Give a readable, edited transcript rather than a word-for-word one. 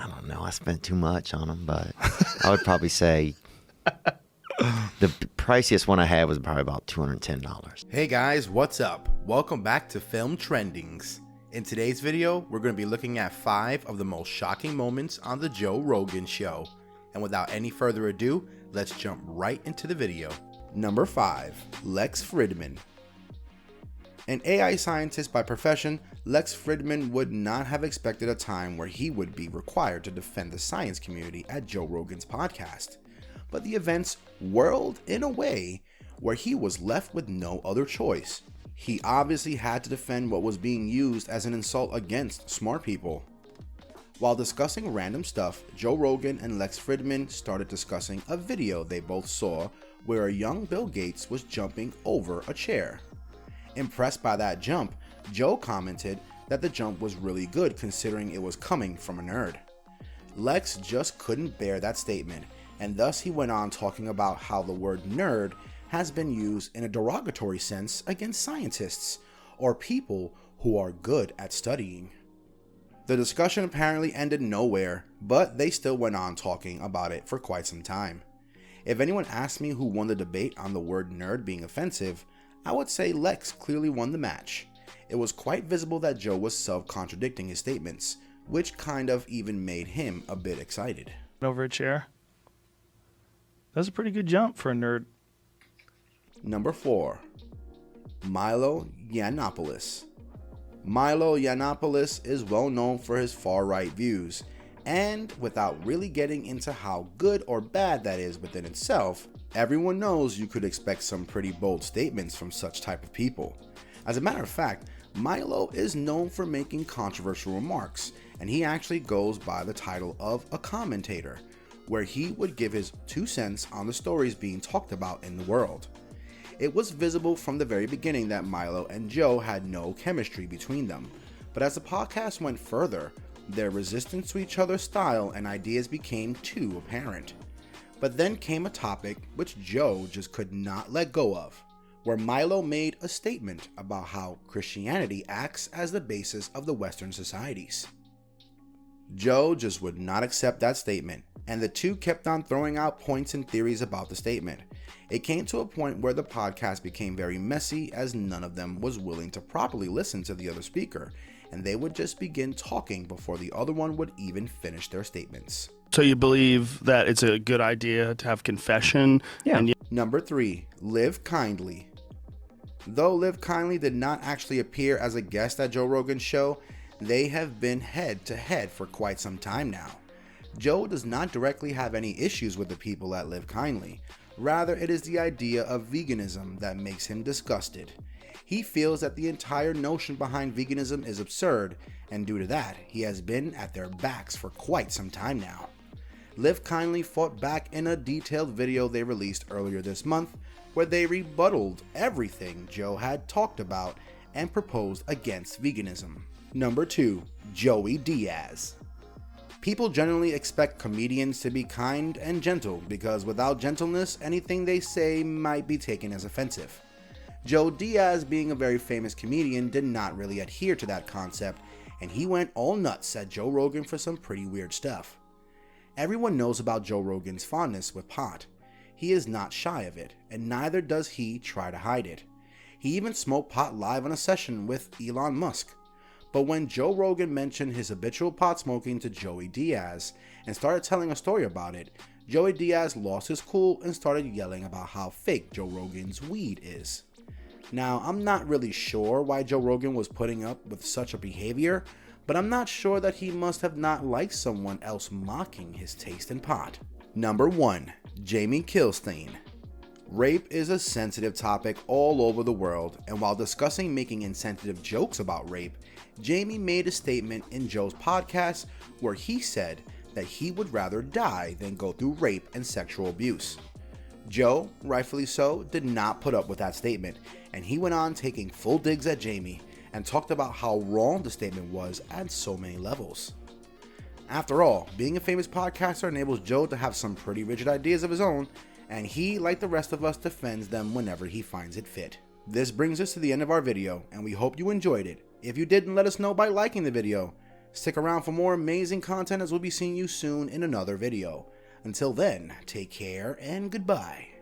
don't know. I spent too much on them, but I would probably say the priciest one I had was probably about $210. Hey guys, what's up? Welcome back to Film Trendings. In today's video, we're going to be looking at 5 of the most shocking moments on the Joe Rogan show. And without any further ado, let's jump right into the video. Number 5, Lex Friedman. An AI scientist by profession, Lex Friedman would not have expected a time where he would be required to defend the science community at Joe Rogan's podcast. But the events whirled in a way where he was left with no other choice. He obviously had to defend what was being used as an insult against smart people. While discussing random stuff, Joe Rogan and Lex Friedman started discussing a video they both saw where a young Bill Gates was jumping over a chair. Impressed by that jump, Joe commented that the jump was really good considering it was coming from a nerd. Lex just couldn't bear that statement, and thus he went on talking about how the word nerd has been used in a derogatory sense against scientists or people who are good at studying. The discussion apparently ended nowhere, but they still went on talking about it for quite some time. If anyone asked me who won the debate on the word nerd being offensive, I would say Lex clearly won the match. It was quite visible that Joe was self-contradicting his statements, which kind of even made him a bit excited. Over a chair. That was a pretty good jump for a nerd. Number 4, Milo Yiannopoulos. Milo Yiannopoulos is well known for his far-right views, and without really getting into how good or bad that is within itself, everyone knows you could expect some pretty bold statements from such type of people. As a matter of fact, Milo is known for making controversial remarks, and he actually goes by the title of a commentator, where he would give his 2 cents on the stories being talked about in the world. It was visible from the very beginning that Milo and Joe had no chemistry between them, but as the podcast went further, their resistance to each other's style and ideas became too apparent. But then came a topic which Joe just could not let go of, where Milo made a statement about how Christianity acts as the basis of the Western societies. Joe just would not accept that statement, and the two kept on throwing out points and theories about the statement. It came to a point where the podcast became very messy as none of them was willing to properly listen to the other speaker, and they would just begin talking before the other one would even finish their statements. So you believe that it's a good idea to have confession? Yeah. Number 3, Live Kindly. Though Live Kindly did not actually appear as a guest at Joe Rogan's show, they have been head to head for quite some time now. Joe does not directly have any issues with the people at Live Kindly. Rather, it is the idea of veganism that makes him disgusted. He feels that the entire notion behind veganism is absurd, and due to that, he has been at their backs for quite some time now. Live Kindly fought back in a detailed video they released earlier this month, where they rebutted everything Joe had talked about and proposed against veganism. Number 2, Joey Diaz. People generally expect comedians to be kind and gentle because without gentleness, anything they say might be taken as offensive. Joe Diaz, being a very famous comedian, did not really adhere to that concept, and he went all nuts at Joe Rogan for some pretty weird stuff. Everyone knows about Joe Rogan's fondness with pot. He is not shy of it, and neither does he try to hide it. He even smoked pot live on a session with Elon Musk. But when Joe Rogan mentioned his habitual pot smoking to Joey Diaz and started telling a story about it, Joey Diaz lost his cool and started yelling about how fake Joe Rogan's weed is. Now, I'm not really sure why Joe Rogan was putting up with such a behavior, but I'm not sure that he must have not liked someone else mocking his taste in pot. Number 1, Jamie Kilstein. Rape is a sensitive topic all over the world, and while discussing making insensitive jokes about rape, Jamie made a statement in Joe's podcast where he said that he would rather die than go through rape and sexual abuse. Joe, rightfully so, did not put up with that statement, and he went on taking full digs at Jamie and talked about how wrong the statement was at so many levels. After all, being a famous podcaster enables Joe to have some pretty rigid ideas of his own, and he, like the rest of us, defends them whenever he finds it fit. This brings us to the end of our video, and we hope you enjoyed it. If you did, let us know by liking the video. Stick around for more amazing content as we'll be seeing you soon in another video. Until then, take care and goodbye.